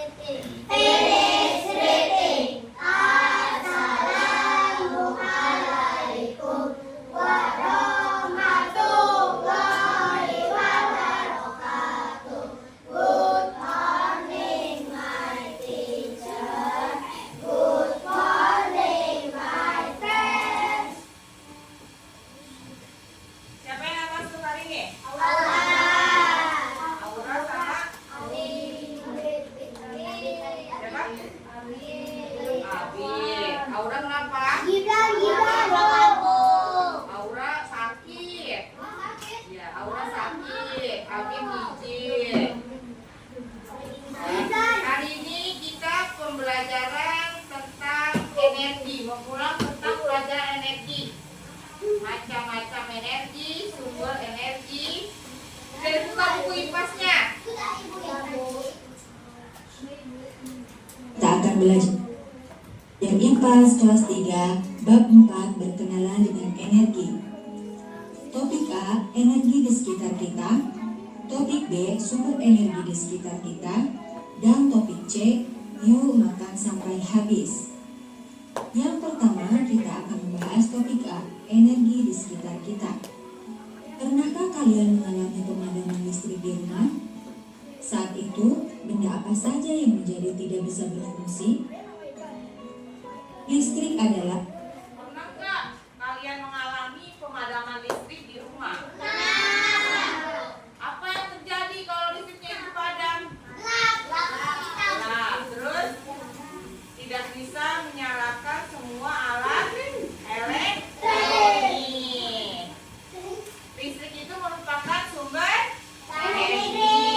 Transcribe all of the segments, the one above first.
Assalamualaikum warahmatullahi wabarakatuh. Good morning, my teacher. Good morning, my friends. Siapa yang masuk hari ini? Aura. Aura sama siapa? Abi. Aura kenapa? Aura sakit. Ya, Aura sakit. Abi izin. Hari ini kita pembelajaran tentang energi. Mengulang tentang pelajaran energi. Macam-macam energi, sumber energi. Sudah dibuka buku IPAS-nya? Kita akan belajar yang IPAS kelas 3 bab 4 berkenalan dengan energi. Topik A, energi di sekitar kita. Topik B, sumber energi di sekitar kita. Dan topik C, yuk makan sampai habis. Yang pertama kita akan membahas topik A, energi di sekitar kita. Pernahkah kalian mengalami pemadaman listrik di rumah? Saat itu, benda apa saja yang menjadi tidak bisa berfungsi? Listrik adalah Pernah nggak kalian mengalami pemadaman listrik di rumah? Apa yang terjadi kalau listriknya itu padam? Nah, terus tidak bisa menyalakan semua alat elektronik. Listrik itu merupakan sumber energi.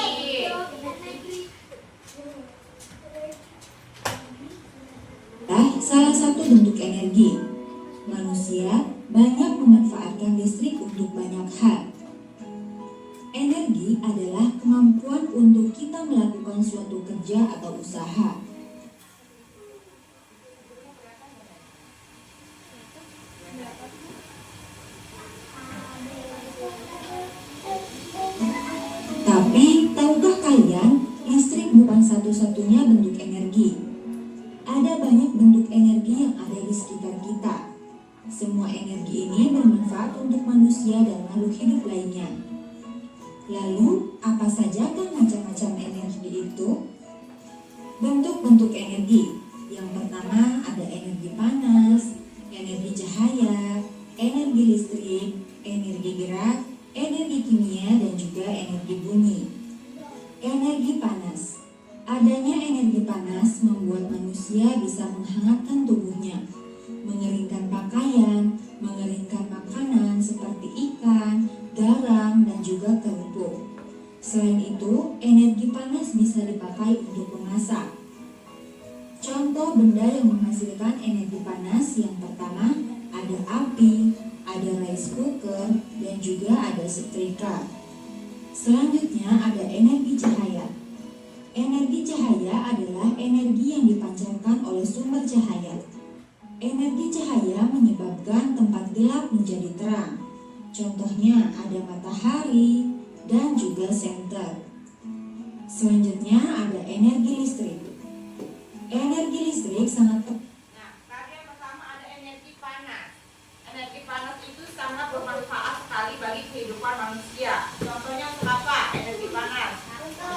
salah satu bentuk energi. Manusia banyak memanfaatkan listrik untuk banyak hal. Energi adalah kemampuan untuk kita melakukan suatu kerja atau usaha. Tapi, tahukah kalian, listrik bukan satu-satunya bentuk energi. Ada banyak bentuk energi yang ada di sekitar kita. Semua energi ini bermanfaat untuk manusia dan makhluk hidup lainnya. Lalu, apa sajakah macam-macam energi itu? Bentuk-bentuk energi. Yang pertama ada energi panas, energi cahaya, energi listrik, energi gerak, energi kimia, dan juga energi bunyi. Energi panas. Adanya energi panas membuat manusia bisa menghangatkan tubuhnya, mengeringkan pakaian, mengeringkan makanan seperti ikan, garam, dan juga kerupuk. Selain itu, energi panas bisa dipakai untuk memasak. Contoh benda yang menghasilkan energi panas yang pertama ada api, ada rice cooker, dan juga ada setrika. Selanjutnya ada energi cahaya. Energi cahaya adalah energi yang dipancarkan oleh sumber cahaya. Energi cahaya menyebabkan tempat gelap menjadi terang. Contohnya ada matahari dan juga senter. Selanjutnya ada energi listrik. Energi listrik sangat Nah, tadi yang pertama ada energi panas. Energi panas itu sangat bermanfaat sekali bagi kehidupan manusia. Contohnya untuk apa? Energi panas. Untuk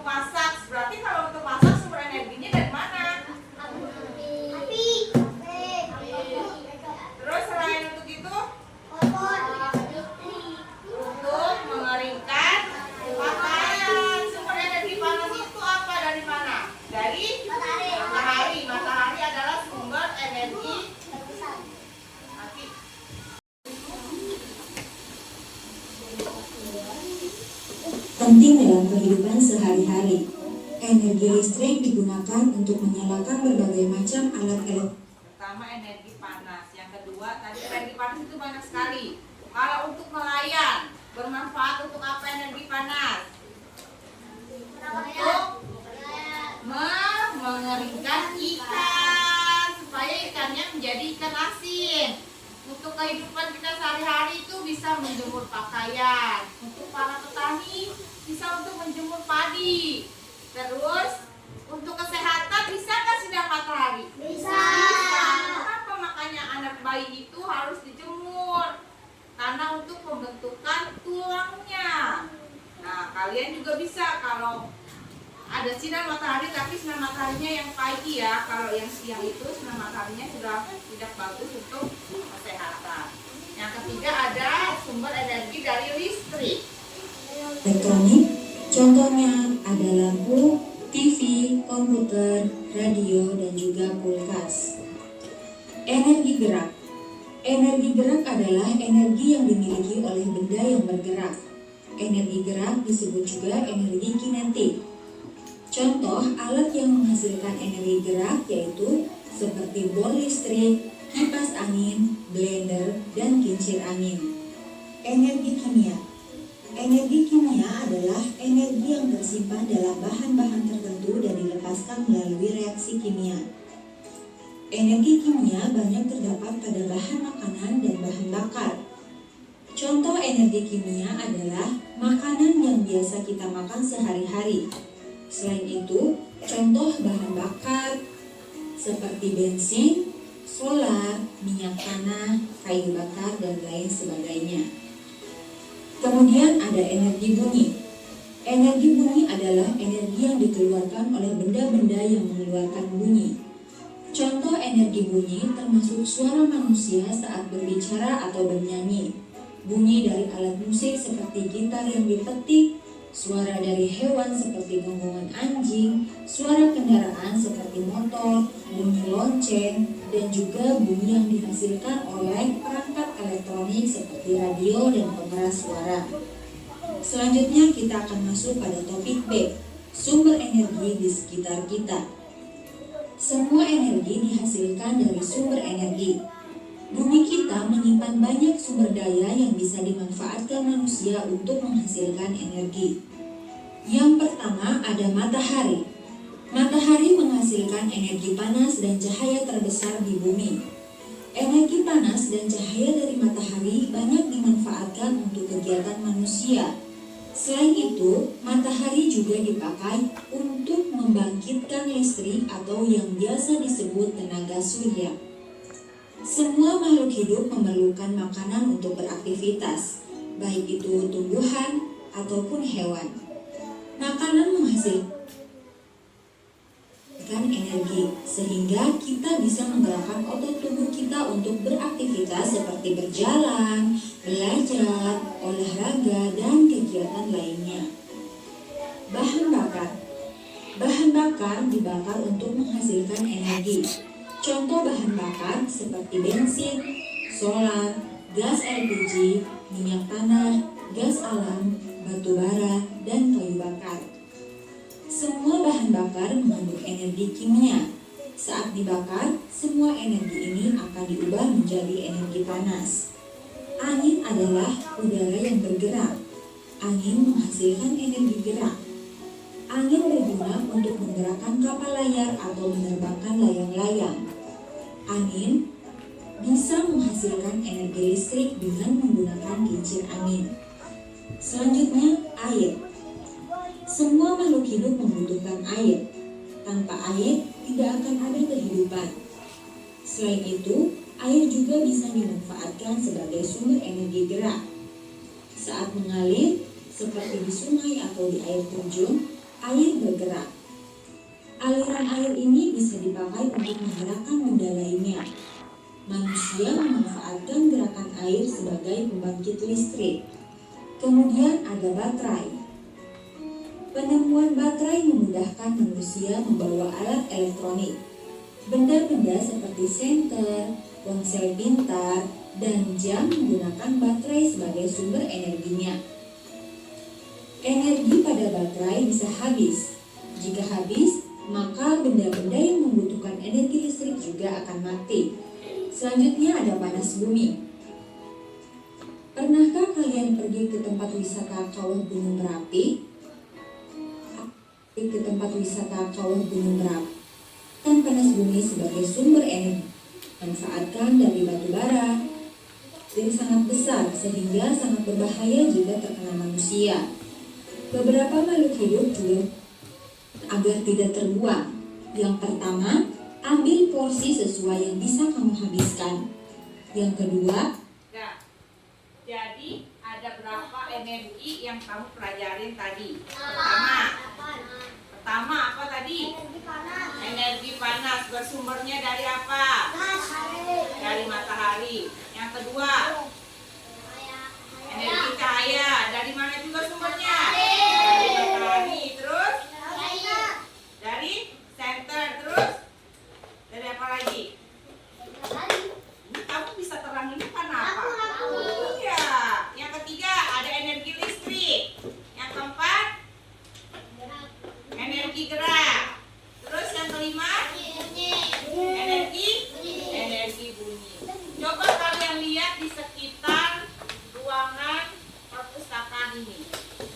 masak. Berarti kalau untuk masak sumber energinya dari mana? Terus selain untuk itu, untuk mengeringkan pakaian. Sumber energi panas itu apa? Dari mana? Dari matahari. Matahari adalah sumber energi. Mati. penting dalam kehidupan sehari-hari. Energi listrik digunakan untuk menyalakan berbagai macam alat elektronik. Pertama energi panas, yang kedua tadi energi panas itu banyak sekali. Kalau untuk nelayan bermanfaat untuk apa energi panas? Untuk mengeringkan ikan supaya ikannya menjadi ikan asin. Untuk kehidupan kita sehari-hari itu bisa menjemur pakaian. Untuk para petani bisa untuk menjemur padi. Terus untuk kesehatan bisa nggak sinar matahari? Bisa. Kenapa makanya anak bayi itu harus dijemur? Karena untuk pembentukan tulangnya. Nah, kalian juga bisa kalau ada sinar matahari, tapi sinar mataharinya yang pagi ya. Kalau yang siang itu sinar mataharinya sudah tidak bagus untuk kesehatan. Yang ketiga ada sumber energi dari listrik. Elektronik, contohnya ada lampu, TV, komputer, radio, dan juga kulkas. Energi gerak. Energi gerak adalah energi yang dimiliki oleh benda yang bergerak. Energi gerak disebut juga energi kinetik. Contoh alat yang menghasilkan energi gerak yaitu seperti bor listrik, kipas angin, blender, dan kincir angin. Energi kimia. Energi kimia adalah energi yang tersimpan dalam bahan-bahan tertentu dan dilepaskan melalui reaksi kimia. Energi kimia banyak terdapat pada bahan makanan dan bahan bakar. Contoh energi kimia adalah makanan yang biasa kita makan sehari-hari. Selain itu, contoh bahan bakar seperti bensin, solar, minyak tanah, kayu bakar, dan lain sebagainya. Kemudian ada energi bunyi. Energi bunyi adalah energi yang dikeluarkan oleh benda-benda yang mengeluarkan bunyi. Contoh energi bunyi termasuk suara manusia saat berbicara atau bernyanyi, bunyi dari alat musik seperti gitar yang dipetik, suara dari hewan seperti gonggongan anjing, suara kendaraan seperti motor, bunyi lonceng, dan juga bunyi yang dihasilkan oleh perangkat elektronik seperti radio dan pengeras suara. Selanjutnya kita akan masuk pada topik B, sumber energi di sekitar kita. Semua energi dihasilkan dari sumber energi. Bumi kita menyimpan banyak sumber daya yang bisa dimanfaatkan manusia untuk menghasilkan energi. Yang pertama ada matahari. Matahari menghasilkan energi panas dan cahaya terbesar di bumi. Energi panas dan cahaya dari matahari banyak dimanfaatkan untuk kegiatan manusia. Selain itu, matahari juga dipakai untuk membangkitkan listrik atau yang biasa disebut tenaga surya. Semua makhluk hidup memerlukan makanan untuk beraktivitas, baik itu tumbuhan ataupun hewan. Makanan menghasilkan energi, sehingga kita bisa menggerakkan otot tubuh kita untuk beraktivitas seperti berjalan, belajar, olahraga, dan kegiatan lainnya. Bahan bakar. Bahan bakar dibakar untuk menghasilkan energi. Contoh bahan bakar seperti bensin, solar, gas LPG, minyak tanah, gas alam, batu bara, dan kayu bakar. Semua bahan bakar mengandung energi kimia. Saat dibakar, semua energi ini akan diubah menjadi energi panas. Angin adalah udara yang bergerak. Angin menghasilkan energi gerak. Angin berguna untuk menggerakkan kapal layar atau menerbangkan layang-layang. Angin bisa menghasilkan energi listrik dengan menggunakan kincir angin. Selanjutnya, air. Semua makhluk hidup membutuhkan air. Tanpa air, tidak akan ada kehidupan. Selain itu, air juga bisa dimanfaatkan sebagai sumber energi gerak. Saat mengalir, seperti di sungai atau di air terjun, air bergerak. Aliran air ini bisa dipakai untuk menggerakkan benda lainnya. Manusia memanfaatkan gerakan air sebagai pembangkit listrik. Kemudian ada baterai. Penemuan baterai memudahkan manusia membawa alat elektronik. Benda-benda seperti senter, ponsel pintar, dan jam menggunakan baterai sebagai sumber energinya. Energi pada baterai bisa habis. Jika habis, maka benda-benda yang membutuhkan energi listrik juga akan mati. Selanjutnya ada panas bumi. Pernahkah kalian pergi ke tempat wisata Kawah Gunung Merapi? Ke tempat wisata Kawah Gunung Merapi dan panas bumi sebagai sumber energi. Manfaatkan dari batu bara, dan sangat besar sehingga sangat berbahaya jika terkena manusia. Beberapa makhluk hidup juga agar tidak terbuang. Yang pertama, ambil porsi sesuai yang bisa kamu habiskan. Yang kedua, Nah, jadi ada berapa energi yang kamu pelajarin tadi? Pertama apa tadi? Energi panas. Bersumbernya dari apa? Dari matahari. Yang kedua, energi cahaya. Dari mana juga sumbernya? Dari matahari. Terus dari center. Terus dari apa lagi? Ini kamu bisa terangin karena apa? Iya. Yang ketiga ada energi listrik. Yang keempat energi gerak. Terus yang kelima energi bunyi. Coba kalian lihat di sekitar ruangan perpustakaan ini.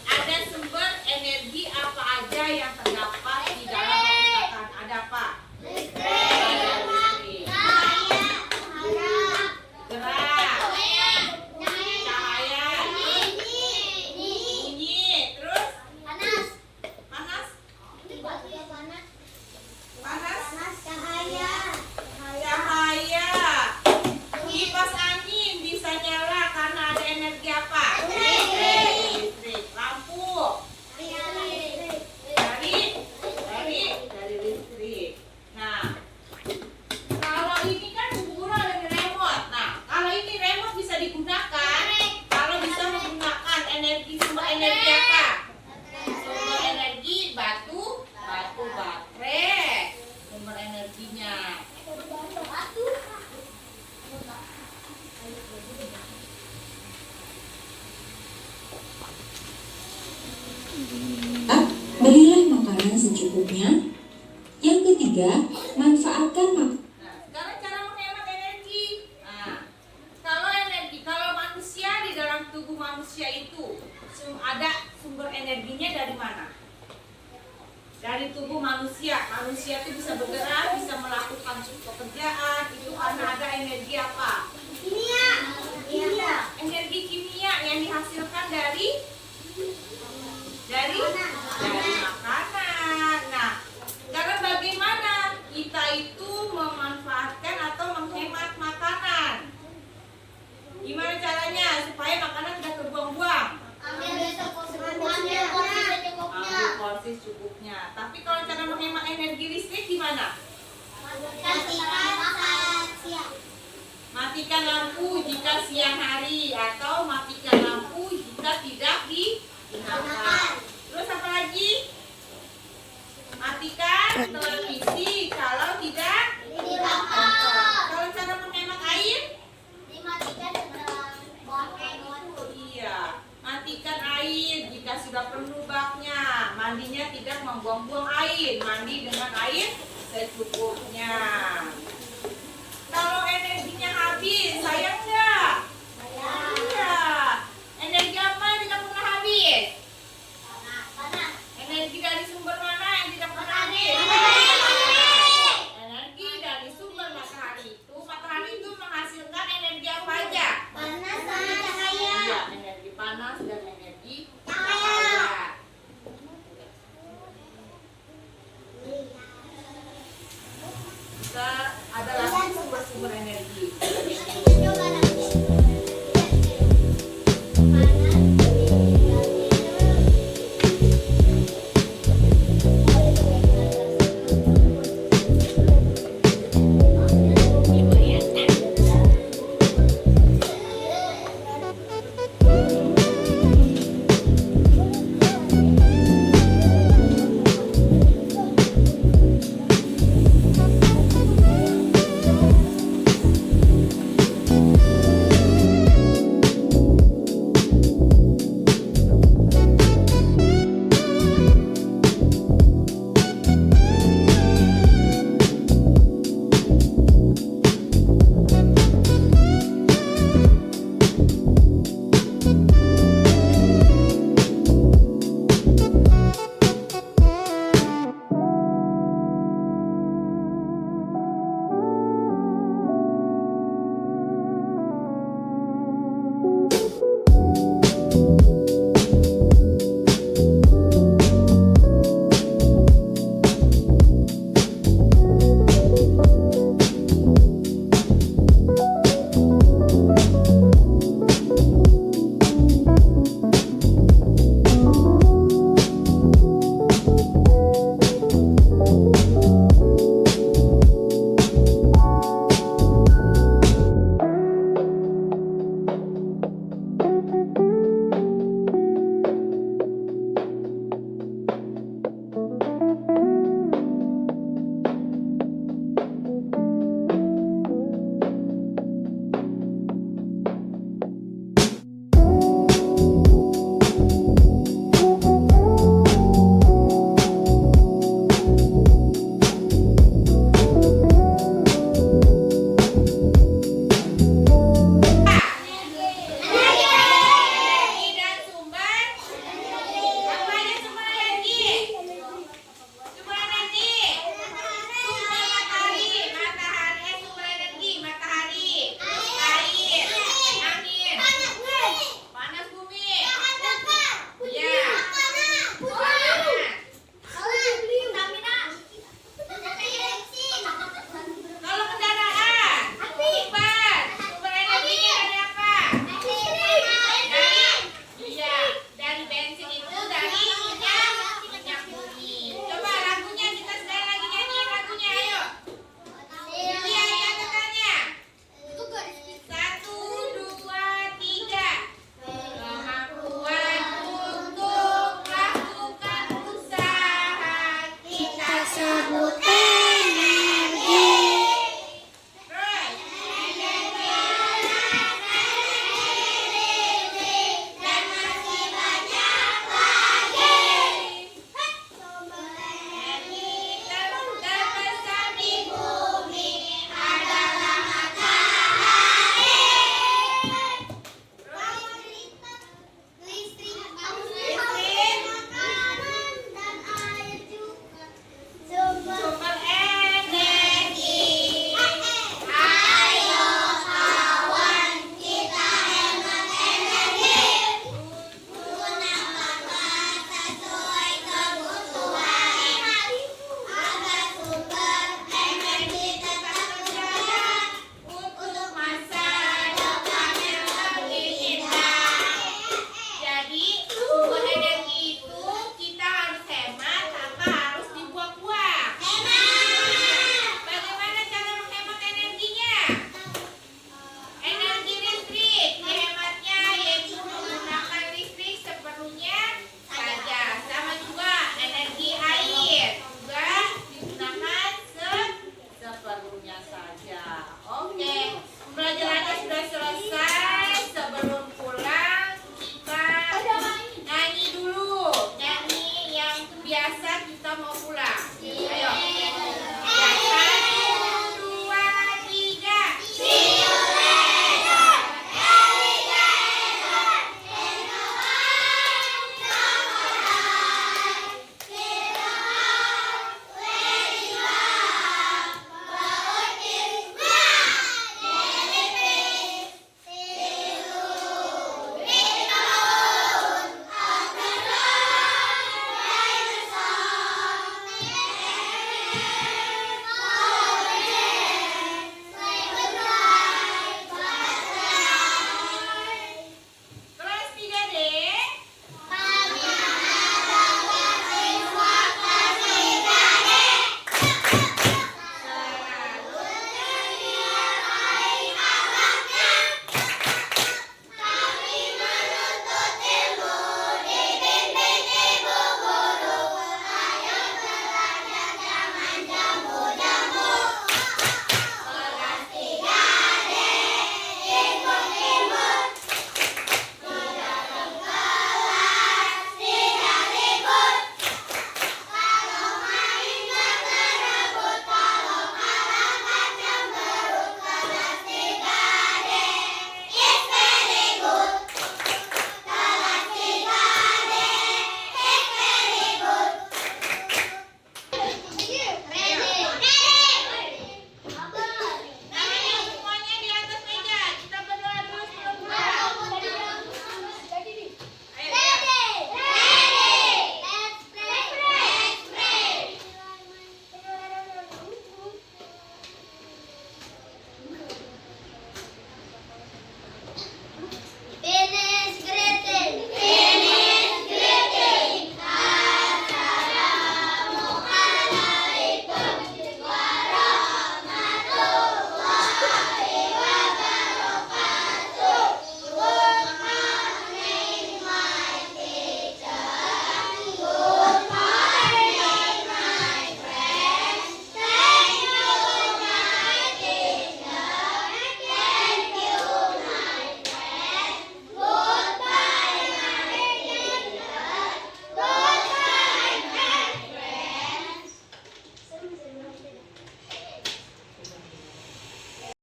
Ada sumber energi apa aja yang terdapat di dalam perpustakaan? Ada apa? Ada listrik, gerak, cahaya, bunyi, terus panas, cahaya. Kipas angin bisa nyala karena ada energi apa? Listrik. Lampu dari listrik. Nah, kalau ini kan hubungan dengan remote. Nah, kalau ini remote bisa digunakan kalau bisa menggunakan sumber energi apa? Sumber energi batu baterai. Sumber energinya. berilah makanan secukupnya. Yang ketiga, manfaatkan makanan. Nah, sekarang cara menghemat energi. Nah, kalau manusia di dalam tubuh manusia itu ada sumber energinya dari mana? Dari tubuh manusia. Manusia itu bisa bergerak, bisa melakukan pekerjaan itu karena ada energi apa? Energi kimia yang dihasilkan dari makanan. Nah, sekarang bagaimana kita itu memanfaatkan atau menghemat makanan? Gimana caranya supaya makanan tidak terbuang-buang? Ambil porsi cukupnya. Tapi kalau cara menghemat energi listrik gimana? Matikan lampu jika siang hari atau matikan lampu jika tidak digunakan. Terus apa lagi? Matikan televisi kalau tidak digunakan. Kalau cara menghemat air? Iya, matikan air jika sudah penuh baknya. Mandinya tidak membuang-buang air. Mandi dengan air secukupnya.